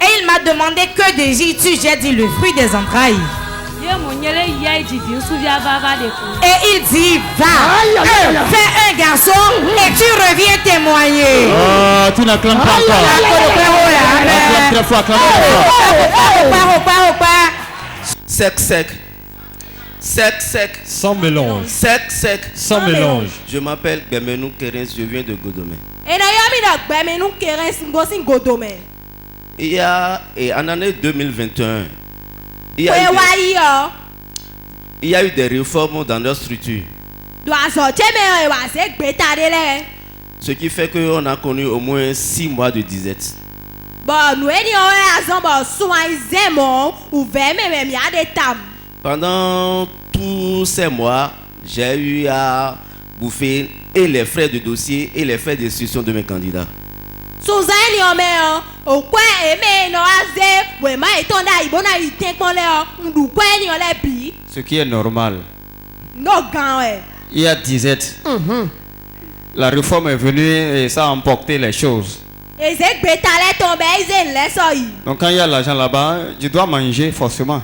Et il m'a demandé que désires-tu? J'ai dit le fruit des entrailles. Et il dit, va, fais un garçon et tu reviens témoigner. Oh, tu n'acclames pas encore. Acclame très fort, acclame très fort. Sec, sec. Sec, sec. Sans mélange. Sec, sec. Sans mélange. Je m'appelle Bemenou Kérens, je viens de Godomé. Il y a, en année 2021, il y a eu des réformes dans notre structure. Ce qui fait qu'on a connu au moins 6 mois de disette. Pendant tous ces mois, j'ai eu à bouffer et les frais de dossier et les frais d'instruction de mes candidats. Ce qui est normal. Il y a disette. La réforme est venue et ça a emporté les choses. Donc quand il y a l'argent là-bas, tu dois manger forcément.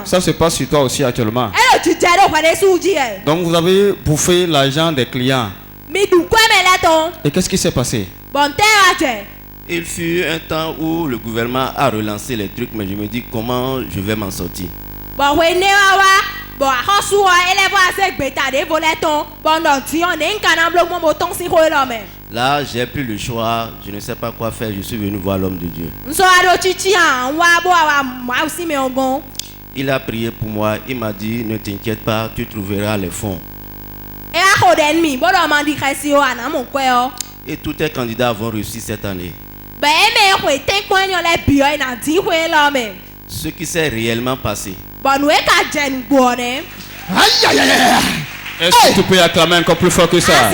Ça se passe sur toi aussi actuellement. Donc vous avez bouffé l'argent des clients. Et qu'est-ce qui s'est passé? Il fut un temps où le gouvernement a relancé les trucs, mais je me dis comment je vais m'en sortir. Là, j'ai plus le choix, je ne sais pas quoi faire, je suis venu voir l'homme de Dieu. Il a prié pour moi, il m'a dit ne t'inquiète pas, tu trouveras les fonds. Et tous tes candidats vont réussir cette année. Ce qui s'est réellement passé. Est-ce que tu peux acclamer encore plus fort que ça?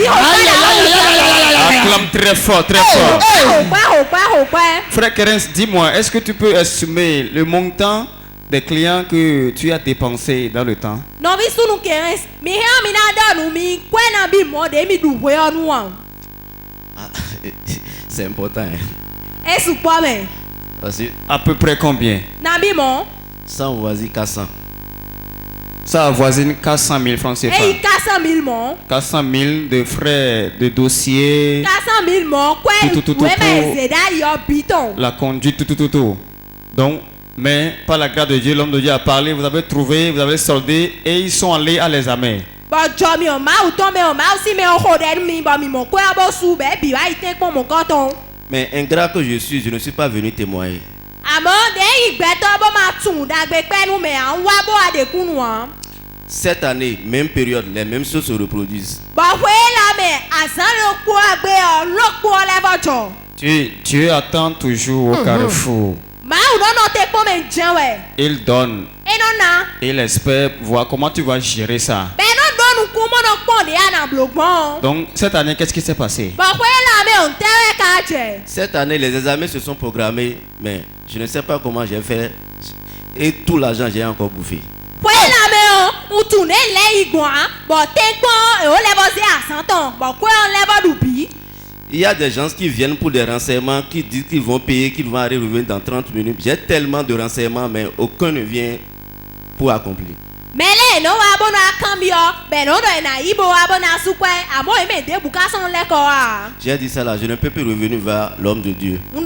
Acclame très fort, très fort. Frère Kérens, dis-moi, est-ce que tu peux estimer le montant des clients que tu as dépensé dans le temps? C'est important. À peu près combien? Ça voisit 400. Ça avoisine 400 000 francs CFA. 400 000 de frais de dossier. La conduite, tout. Donc, mais par la grâce de Dieu, l'homme de Dieu a parlé, vous avez trouvé, vous avez soldé et ils sont allés à l'examen. Mais ingrat que je suis, je ne suis pas venu témoigner. Cette année, même période, les mêmes choses se reproduisent. Dieu attend toujours au carrefour. Il donne. Il espère voir comment tu vas gérer ça. Donc, cette année, qu'est-ce qui s'est passé? Cette année, les examens se sont programmés, mais je ne sais pas comment j'ai fait. Et tout l'argent, j'ai encore bouffé. Il y a des gens qui viennent pour des renseignements, qui disent qu'ils vont payer, qu'ils vont arriver dans 30 minutes. J'ai tellement de renseignements, mais aucun ne vient pour accomplir. J'ai dit ça là, je ne peux plus revenir vers l'homme de Dieu. Bon,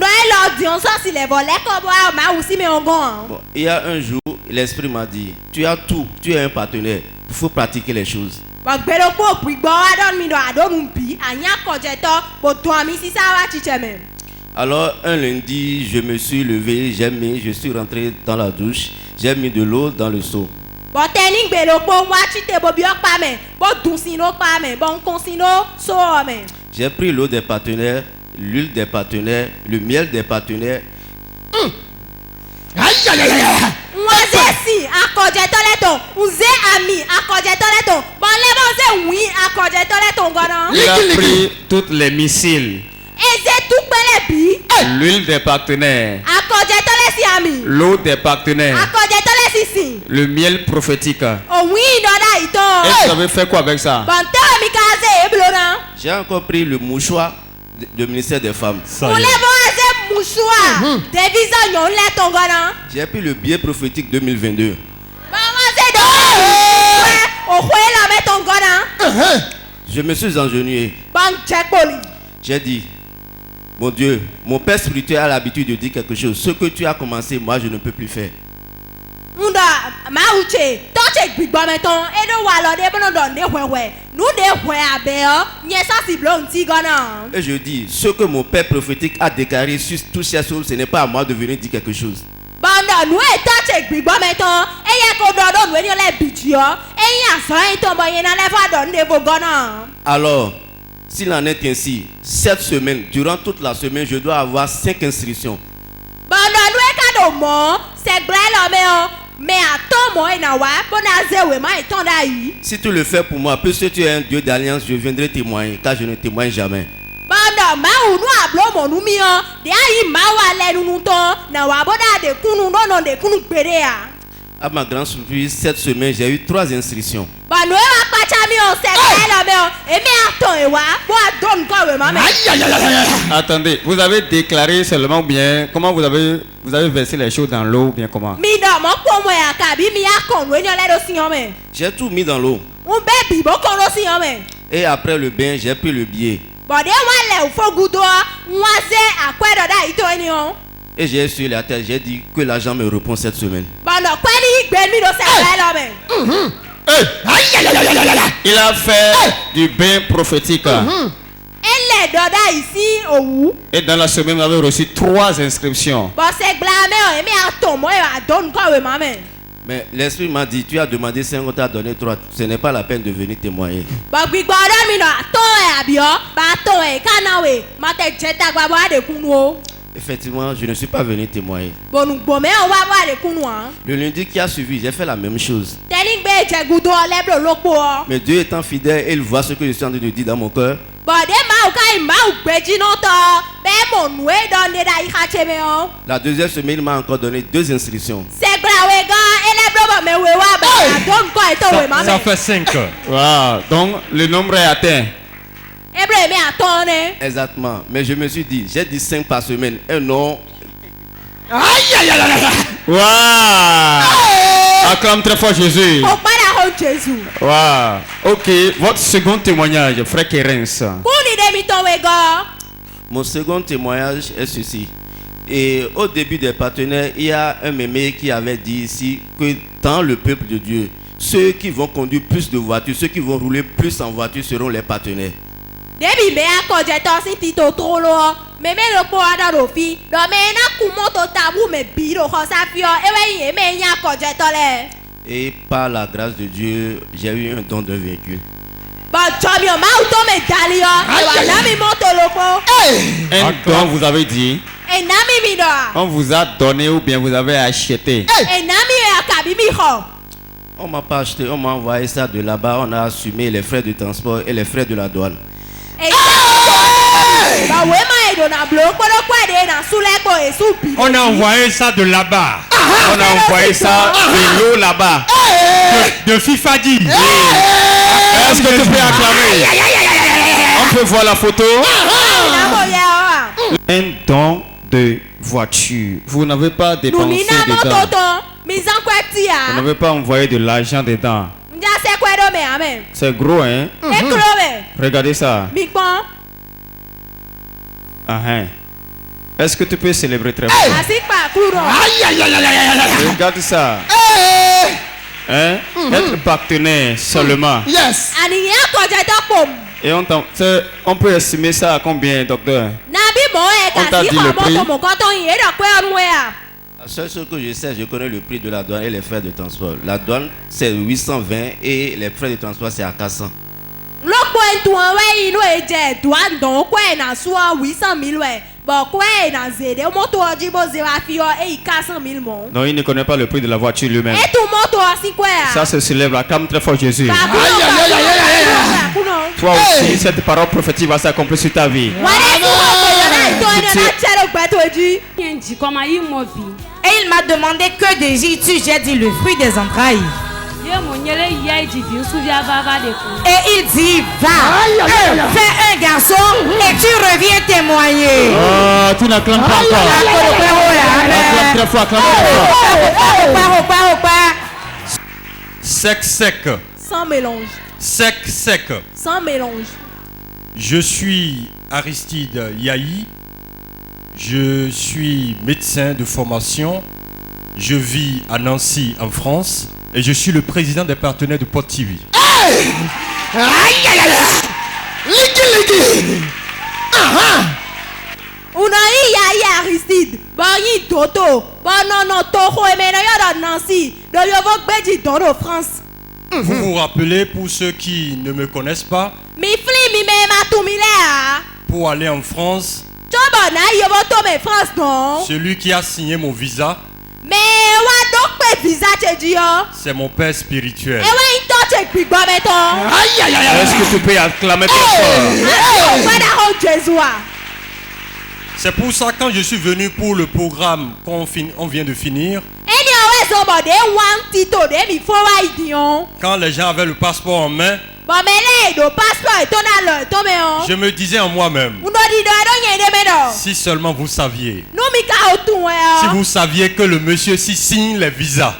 il y a un jour, l'esprit m'a dit, tu as tout, tu es un partenaire, il faut pratiquer les choses. Alors un lundi, je me suis levé, je suis rentré dans la douche, j'ai mis de l'eau dans le seau. J'ai pris l'eau des partenaires, l'huile des partenaires, le miel des partenaires. Il a pris toutes les missiles. L'huile des partenaires, l'eau des partenaires, le miel prophétique. Et vous avez fait quoi avec ça? J'ai encore pris le mouchoir du ministère des Femmes. J'ai pris le billet prophétique 2022. Je me suis engenouillé. J'ai dit, mon Dieu, mon père spirituel a l'habitude de dire quelque chose. Ce que tu as commencé, moi je ne peux plus faire. Et je dis, ce que mon père prophétique a déclaré sur toutes ces choses, ce n'est pas à moi de venir dire quelque chose. Alors, s'il en est ainsi, cette semaine, durant toute la semaine, je dois avoir 5 inscriptions. Si tu le fais pour moi, puisque tu es un Dieu d'alliance, je viendrai témoigner, car je ne témoigne jamais. À ma grande surprise, cette semaine, j'ai eu 3 inscriptions. Attendez, vous avez déclaré seulement ou bien comment vous avez versé les choses dans l'eau ou bien comment? J'ai tout mis dans l'eau. Et après le bain, j'ai pris le billet. Et j'ai sur la terre, j'ai dit que l'argent me répond cette semaine. Il a fait du bain prophétique. Et dans la semaine, vous avez reçu 3 inscriptions. Mais l'esprit m'a dit, tu as demandé 5, on t'a donné 3. Ce n'est pas la peine de venir témoigner. Effectivement, je ne suis pas venu témoigner. Le lundi qui a suivi, j'ai fait la même chose. Mais Dieu étant fidèle, il voit ce que je suis en train de dire dans mon cœur. La deuxième semaine, il m'a encore donné 2 inscriptions. Ça fait 5. Wow. Donc le nombre est atteint. Exactement. Mais je me suis dit, j'ai dit 5 par semaine. Et non. Wow. Acclame très fort Jésus. Wow. Ok. Votre second témoignage, frère Kerens. Mon second témoignage est ceci. Et au début des partenaires, il y a un mémé qui avait dit ici que dans le peuple de Dieu, ceux qui vont conduire plus de voitures, ceux qui vont rouler plus en voiture seront les partenaires. Et par la grâce de Dieu, j'ai eu un don de véhicule. Un don, vous avez dit? On vous a donné ou bien vous avez acheté? On m'a pas acheté, on m'a envoyé ça de là-bas. On a assumé les frais de transport et les frais de la douane. On a envoyé ça de là-bas. On a envoyé ça de l'eau là-bas. De Fifadi. Est-ce que tu peux acclamer? On peut voir la photo. Un don de voiture. Vous n'avez pas dépensé dedans. Vous n'avez pas envoyé de l'argent dedans. C'est gros, hein? Regardez ça. Est-ce que tu peux célébrer très fort? Regarde ça. Hein? Être partenaire seulement. Yes. Et on peut estimer ça à combien, docteur? On t'a dit le prix? La seule chose que je sais, je connais le prix de la douane et les frais de transport. La douane, c'est 820 et les frais de transport, c'est à 400. Non, il ne connaît pas le prix de la voiture lui-même. Ça se soulève la calme très fort Jésus. Toi aussi, cette parole prophétique va s'accomplir sur ta vie. Et il m'a demandé que désires-tu? J'ai dit le fruit des entrailles. Et il dit, va, fais un garçon et tu reviens témoigner. Oh, tu n'acclames pas encore. Acclame très fort, acclame très fort. Sec, sec. Sans mélange. Sec, sec. Sans mélange. Je suis Aristide Yahi. Je suis médecin de formation. Je vis à Nancy, en France. Et je suis le président des partenaires de Pod TV. Hey! Aïe, aïe, aïe! Ligi! Unayi Yahi Aristide. Bani Toto. Bonono Toho et Menayoda Nancy. De Yovok Beji Dodo France. Vous vous rappelez, pour ceux qui ne me connaissent pas, pour aller en France, celui qui a signé mon visa, c'est mon père spirituel. Est-ce que tu peux acclamer très fort? C'est pour ça, quand je suis venu pour le programme qu'on vient de finir, quand les gens avaient le passeport en main, je me disais en moi-même, si seulement vous saviez, si vous saviez que le monsieur s'y signe les visas,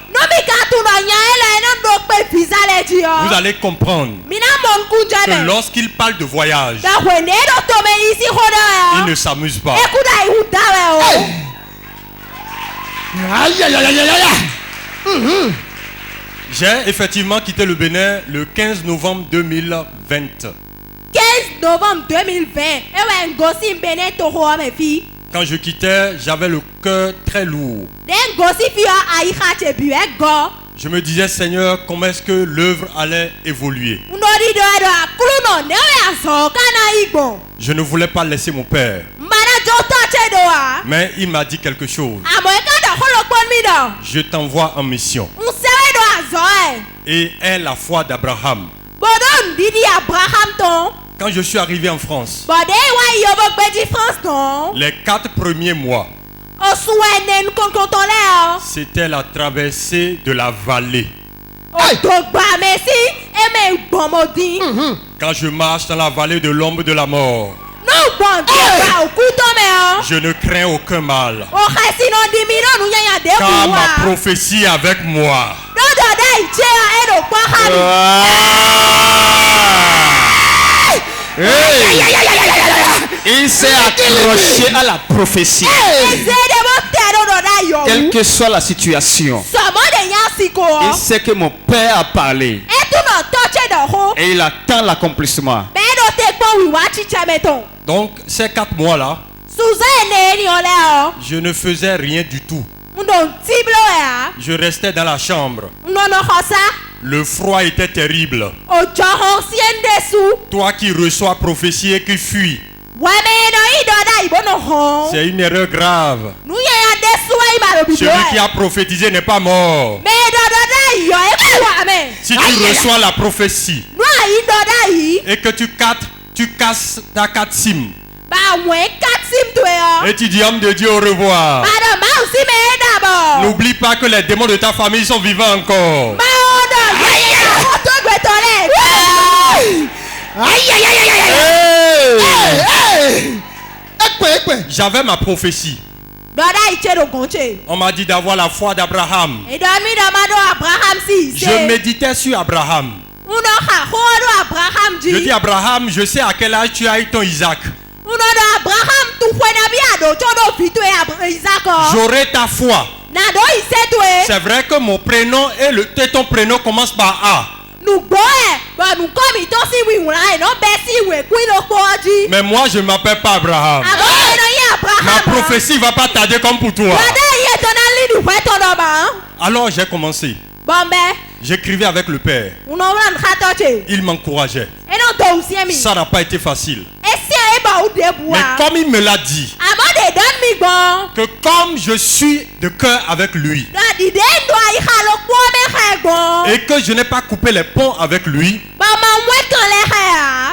vous allez comprendre que lorsqu'il parle de voyage, il ne s'amuse pas. Aïe, aïe, aïe, aïe, aïe. J'ai effectivement quitté le Bénin le 15 novembre 2020. 15 novembre 2020. Quand je quittais, j'avais le cœur très lourd. Je me disais, Seigneur, comment est-ce que l'œuvre allait évoluer? Je ne voulais pas laisser mon père. Mais il m'a dit quelque chose. Je t'envoie en mission. Et est la foi d'Abraham. Quand je suis arrivé en France, les 4 premiers mois, c'était la traversée de la vallée. Quand je marche dans la vallée de l'ombre de la mort, je ne crains aucun mal, car ma prophétie est avec moi. Il s'est accroché à la prophétie. Quelle que soit la situation, il sait que mon père a parlé et il attend l'accomplissement. Donc ces 4 mois-là, je ne faisais rien du tout. Je restais dans la chambre. Le froid était terrible. Toi qui reçois prophétie et qui fuis, c'est une erreur grave. Celui qui a prophétisé n'est pas mort. Si tu reçois la prophétie et que tu casses ta 4 cimes et tu dis, homme de Dieu, au revoir, n'oublie pas que les démons de ta famille sont vivants encore. J'avais ma prophétie. On m'a dit d'avoir la foi d'Abraham. Je méditais sur Abraham. Je dis, Abraham, je sais à quel âge tu as eu ton Isaac. J'aurai ta foi. C'est vrai que mon prénom et ton prénom commencent par A. Mais moi je ne m'appelle pas Abraham. Ma prophétie ne va pas tarder comme pour toi. Alors j'ai commencé. J'écrivais avec le père. Il m'encourageait. Ça n'a pas été facile. Mais comme il me l'a dit, que comme je suis de cœur avec lui et que je n'ai pas coupé les ponts avec lui,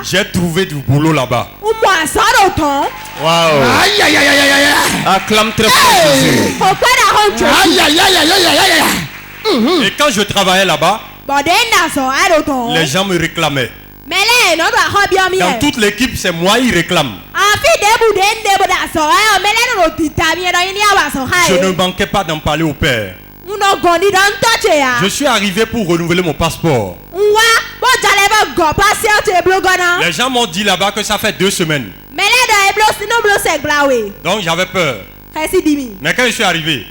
j'ai trouvé du boulot là-bas. Wow. Aïe, aïe, aïe, aïe, aïe. Acclame très fort Jésus. Et quand je travaillais là-bas, Les gens me réclamaient. Dans toute l'équipe, c'est moi qui réclame. Je ne manquais pas d'en parler au père. Je suis arrivé pour renouveler mon passeport. Les gens m'ont dit là-bas que ça fait 2 semaines. Donc j'avais peur. Mais quand je suis arrivé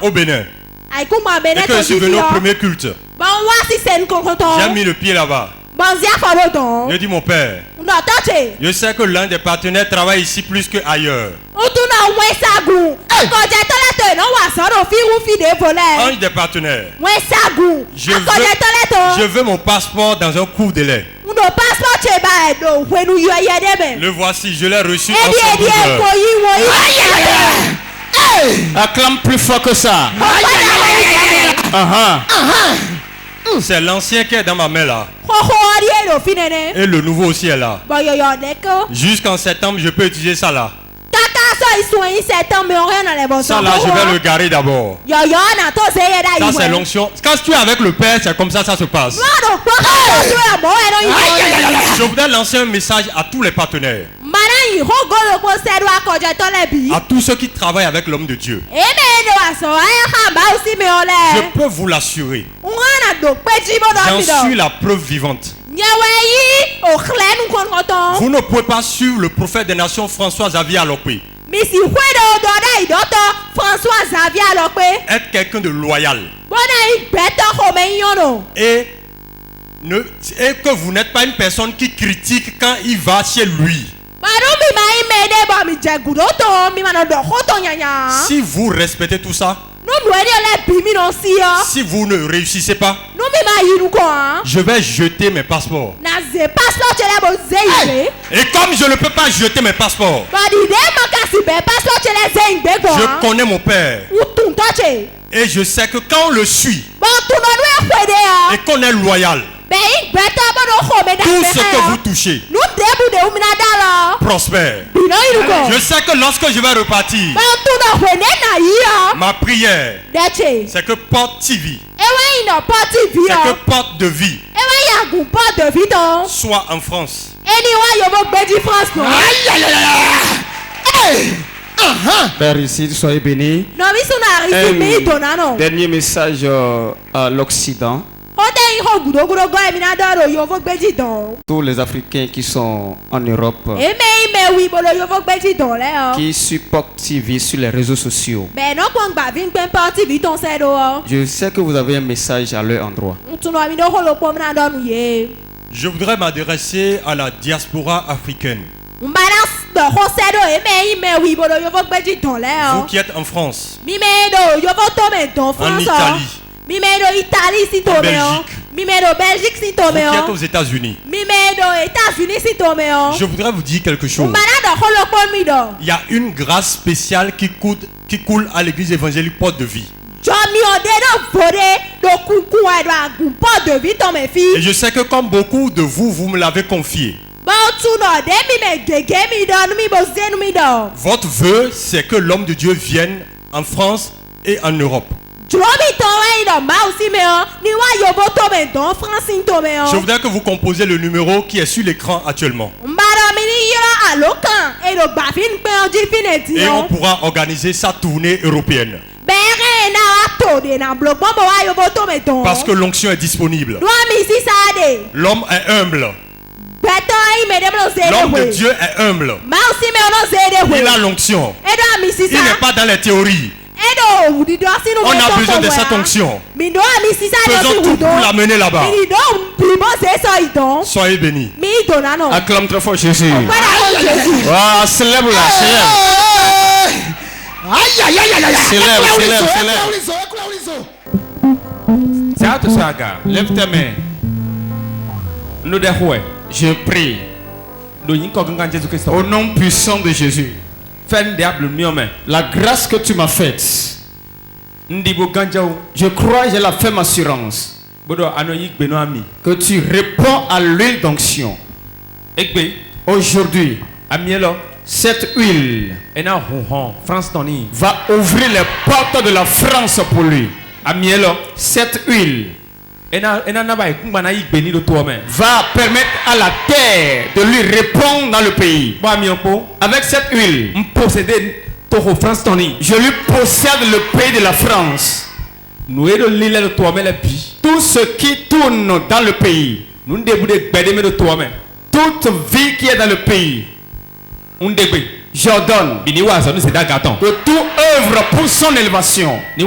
au Bénin et que je suis venu au premier culte, j'ai mis le pied là-bas. Je dis mon père, je sais que l'un des partenaires travaille ici plus qu'ailleurs. Un des partenaires. Je veux mon passeport dans un court délai. Le voici, je l'ai reçu en 72 heures. Acclame plus fort que ça. C'est l'ancien qui est dans ma main là. Et le nouveau aussi est là. Jusqu'en septembre, je peux utiliser ça là. Ça là, je vais le garer d'abord. Ça c'est l'onction. Quand tu es avec le Père, c'est comme ça se passe. Je voudrais lancer un message à tous les partenaires. À tous ceux qui travaillent avec l'homme de Dieu. Je peux vous l'assurer. J'en suis la preuve vivante. Vous ne pouvez pas suivre le prophète des nations François Xavier Alokwe. Être quelqu'un de loyal. Et que vous n'êtes pas une personne qui critique quand il va chez lui. Si vous respectez tout ça, si vous ne réussissez pas, je vais jeter mes passeports. Et comme je ne peux pas jeter mes passeports, je connais mon père. Et je sais que quand on le suit et qu'on est loyal, tout ce que vous touchez prospère. Je sais que lorsque je vais repartir, ma prière, c'est que porte TV, c'est que porte de vie soit en France. Père ici, soyez bénis. Dernier message à l'Occident. Tous les Africains qui sont en Europe, qui supportent TV sur les réseaux sociaux, je sais que vous avez un message à leur endroit. Je voudrais m'adresser à la diaspora africaine. Vous qui êtes en France, en Italie, en Belgique, vous qui êtes aux États-Unis, je voudrais vous dire quelque chose. Il y a une grâce spéciale qui coule à l'église évangélique Porte de Vie. Et je sais que comme beaucoup de vous, vous me l'avez confié. Votre vœu, c'est que l'homme de Dieu vienne en France et en Europe. Je voudrais que vous composiez le numéro qui est sur l'écran actuellement. Et on pourra organiser sa tournée européenne. Parce que l'onction est disponible. L'homme est humble. L'homme de Dieu est humble. Il a l'onction. Il n'est pas dans les théories. On a besoin de cette onction. Faisons tout pour l'amener là-bas. Soyez bénis. Acclame très fort Jésus. Célèbre-la, célèbre. Célèbre. Lève tes mains. Je prie au nom puissant de Jésus. La grâce que tu m'as faite, je crois et j'ai la ferme assurance que tu réponds à l'huile d'onction. Aujourd'hui, cette huile va ouvrir les portes de la France pour lui. Cette huile va permettre à la terre de lui répondre dans le pays. Avec cette huile, je lui possède le pays de la France. Tout ce qui tourne dans le pays, toute vie qui est dans le pays, j'ordonne de tout œuvre pour son élévation, de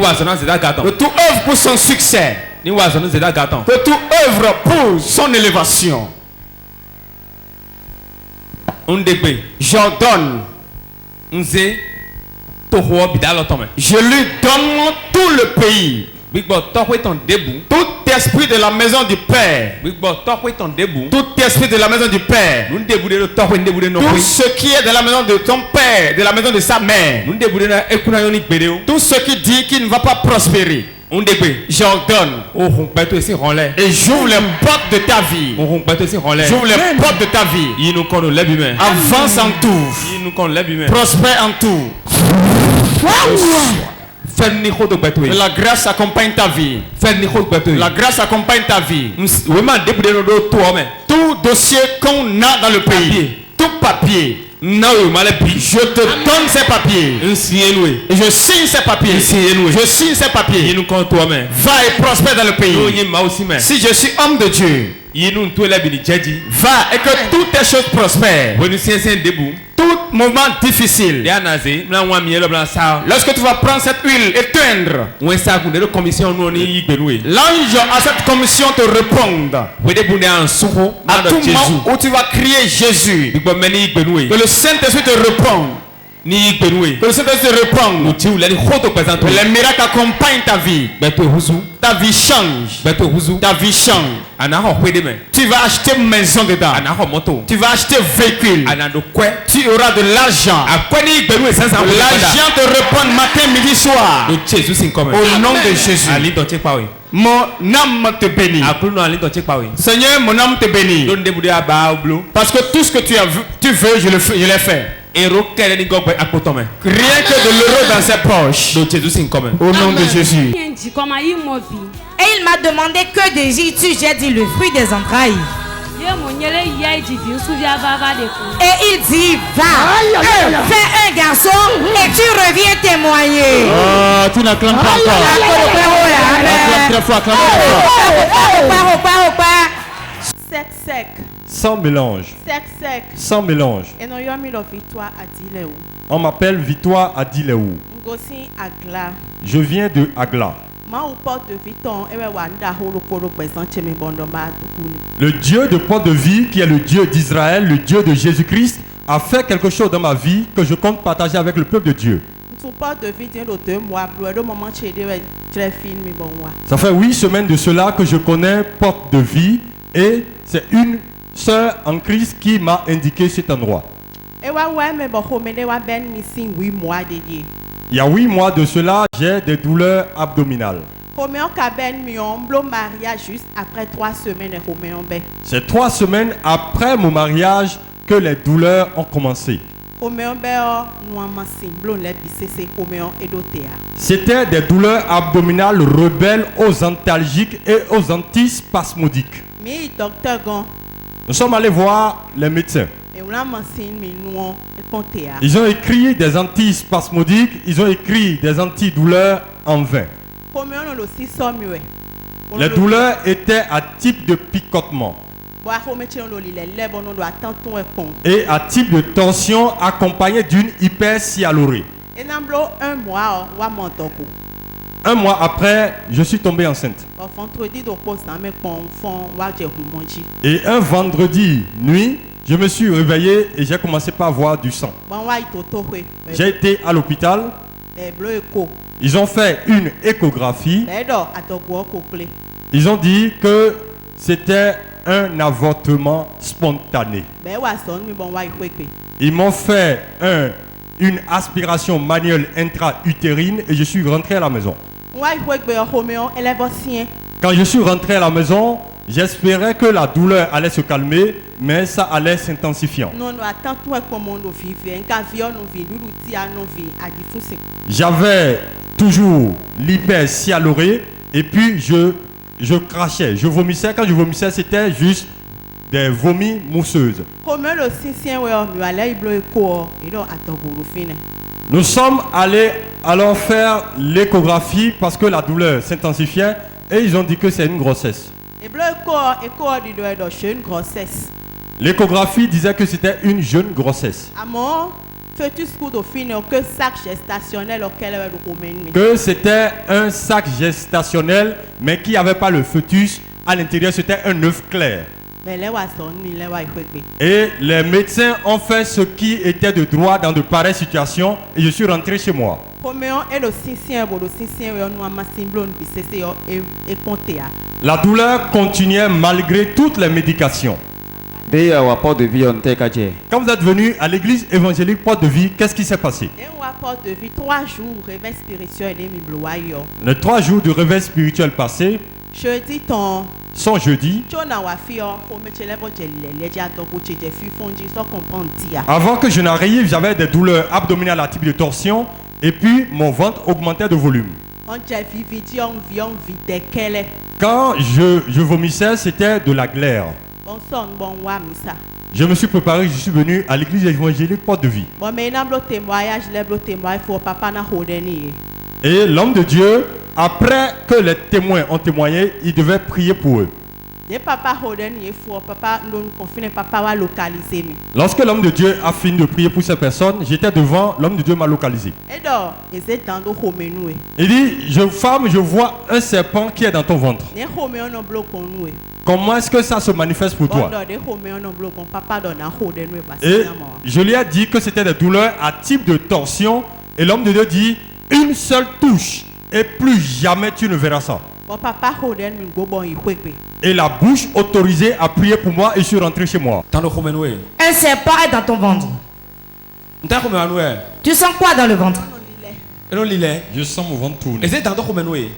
tout œuvre pour son succès, de tout œuvre pour son élévation. J'ordonne, je lui donne tout le pays. Tout esprit de la maison du Père, tout esprit de la maison du Père, tout ce qui est de la maison de ton père, de la maison de sa mère, tout ce qui dit qu'il ne va pas prospérer, j'ordonne et j'ouvre les portes de ta vie. J'ouvre les portes de ta vie. Avance en tout, prospère en tout. La grâce accompagne ta vie. La grâce accompagne ta vie. Tout dossier qu'on a dans le pays, tout papier, je te donne ces papiers. Et je signe ces papiers. Je signe ces papiers. Va et prospère dans le pays. Si je suis homme de Dieu, va et que toutes tes choses prospèrent. Tout moment difficile, lorsque tu vas prendre cette huile et teindre, l'ange à cette commission te répondre. À tout moment où tu vas crier Jésus, que le Saint-Esprit te répond. Que le Saint-Esprit te répond. Les miracles accompagnent ta vie. Ta vie change. Ta vie change. Tu vas acheter une maison dedans. Tu vas acheter un véhicule. Tu auras de l'argent. L'argent te répond matin, midi, soir. Au nom de Jésus. Mon âme te bénit. Seigneur, mon âme te bénit. Parce que tout ce que tu veux, je l'ai fait. Rien que de l'euro dans ses poches. Au nom de Jésus. Et il m'a demandé que désires-tu? J'ai dit le fruit des entrailles. Et il dit, va, fais un garçon et tu reviens témoigner. Oh, tu n'acclames pas encore. Sec. Sans mélange. Sec. Sans mélange. On m'appelle Victoire Adileou. Je viens de Agla. Le Dieu de Port de Vie, qui est le Dieu d'Israël, le Dieu de Jésus-Christ, a fait quelque chose dans ma vie que je compte partager avec le peuple de Dieu. Ça fait 8 semaines de cela que je connais Porte de Vie et c'est une sœur en Christ qui m'a indiqué cet endroit. Il y a 8 mois de cela, j'ai des douleurs abdominales. C'est 3 semaines après mon mariage que les douleurs ont commencé. C'était des douleurs abdominales rebelles aux antalgiques et aux antispasmodiques. Nous sommes allés voir les médecins. Ils ont écrit des antispasmodiques, ils ont écrit des antidouleurs en vain. Les douleurs étaient à type de picotement et à type de tension accompagnée d'une hypersialorée. Un mois après, je suis tombé enceinte. Et un vendredi nuit, je me suis réveillé et j'ai commencé par voir du sang. J'ai été à l'hôpital. Ils ont fait une échographie. Ils ont dit que c'était un avortement spontané. Ils m'ont fait une aspiration manuelle intra-utérine et je suis rentré à la maison. Quand je suis rentré à la maison, j'espérais que la douleur allait se calmer, mais ça allait s'intensifiant. J'avais toujours l'hypersialorée et puis je crachais, je vomissais. Quand je vomissais, c'était juste des vomis mousseuses. Nous sommes allés alors faire l'échographie parce que la douleur s'intensifiait et ils ont dit que c'est une grossesse. L'échographie disait que c'était une jeune grossesse. Que c'était un sac gestationnel mais qui n'avait pas le fœtus à l'intérieur, c'était un œuf clair. Et les médecins ont fait ce qui était de droit dans de pareilles situations et je suis rentré chez moi. La douleur continuait malgré toutes les médications. Quand vous êtes venu à l'église évangélique Porte de Vie, qu'est-ce qui s'est passé? Les 3 jours de réveil spirituel passés sont jeudi. Avant que je n'arrive, j'avais des douleurs abdominales à type de torsion et puis mon ventre augmentait de volume. Quand je vomissais, c'était de la glaire. Je me suis préparé, je suis venu à l'église évangélique Porte de Vie. Et l'homme de Dieu, après que les témoins ont témoigné, il devait prier pour eux. Lorsque l'homme de Dieu a fini de prier pour ces personnes, j'étais devant, l'homme de Dieu m'a localisé. Il dit, femme, je vois un serpent qui est dans ton ventre. Comment est-ce que ça se manifeste pour toi? Et je lui ai dit que c'était des douleurs à type de torsion. Et l'homme de Dieu dit, une seule touche et plus jamais tu ne verras ça. Et la bouche autorisée à prier pour moi et je suis rentré chez moi. Un serpent est dans ton ventre. Tu sens quoi dans le ventre? Je sens mon ventre tourner.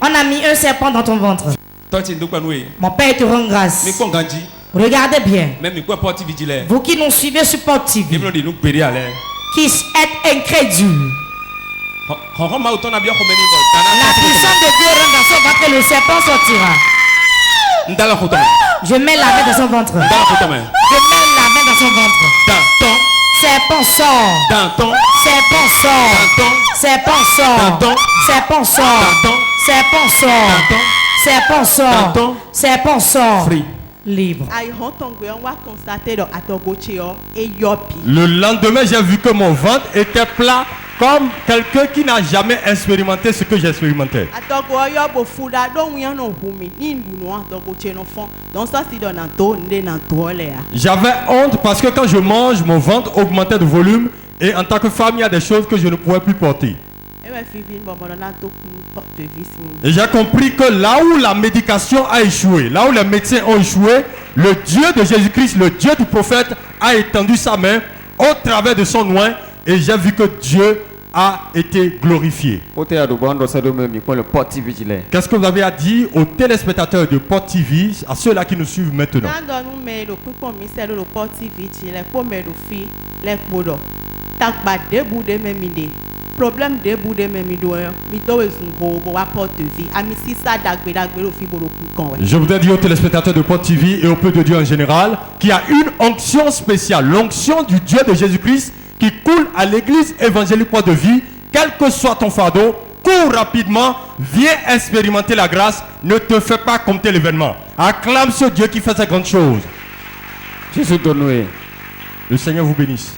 On a mis un serpent dans ton ventre. Mon père te rend grâce. Regardez bien. Vous qui nous suivez sur Porte TV, qui êtes incrédules. La puissance de Dieu rentre dans son ventre et le serpent sortira. Je mets la main dans son ventre. Je mets la main dans son ventre. Serpent sort. Serpent sort. Serpent sort. Serpent sort. Serpent sort. Serpent sort. Serpent sort. Libre. Le lendemain, j'ai vu que mon ventre était plat comme quelqu'un qui n'a jamais expérimenté ce que j'ai expérimenté. J'avais honte parce que quand je mange, mon ventre augmentait de volume et en tant que femme, il y a des choses que je ne pouvais plus porter. Et j'ai compris que là où la médication a échoué, là où les médecins ont échoué, le Dieu de Jésus-Christ, le Dieu du prophète, a étendu sa main au travers de son oint et j'ai vu que Dieu a été glorifié. Qu'est-ce que vous avez à dire aux téléspectateurs de Porte TV, à ceux-là qui nous suivent maintenant? Problème de bout de même Je voudrais dire aux téléspectateurs de Porte TV et au peuple de Dieu en général qu'il y a une onction spéciale, l'onction du Dieu de Jésus-Christ qui coule à l'église évangélique Porte de Vie. Quel que soit ton fardeau, cours rapidement, viens expérimenter la grâce, ne te fais pas compter l'événement. Acclame ce Dieu qui fait ces grandes choses. Jésus donne. Le Seigneur vous bénisse.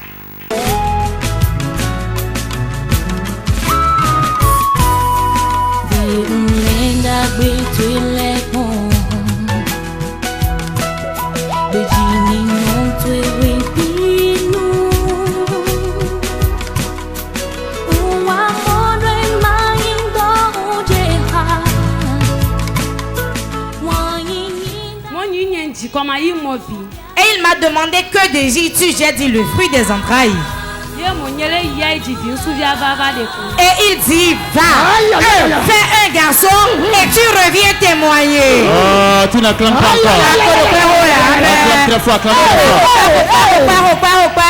Et il m'a demandé que désires-tu? J'ai dit le fruit des entrailles. Et il dit, va, fais un garçon et tu reviens témoigner. Tu n'acclames pas encore. Acclame très fort, acclame très fort.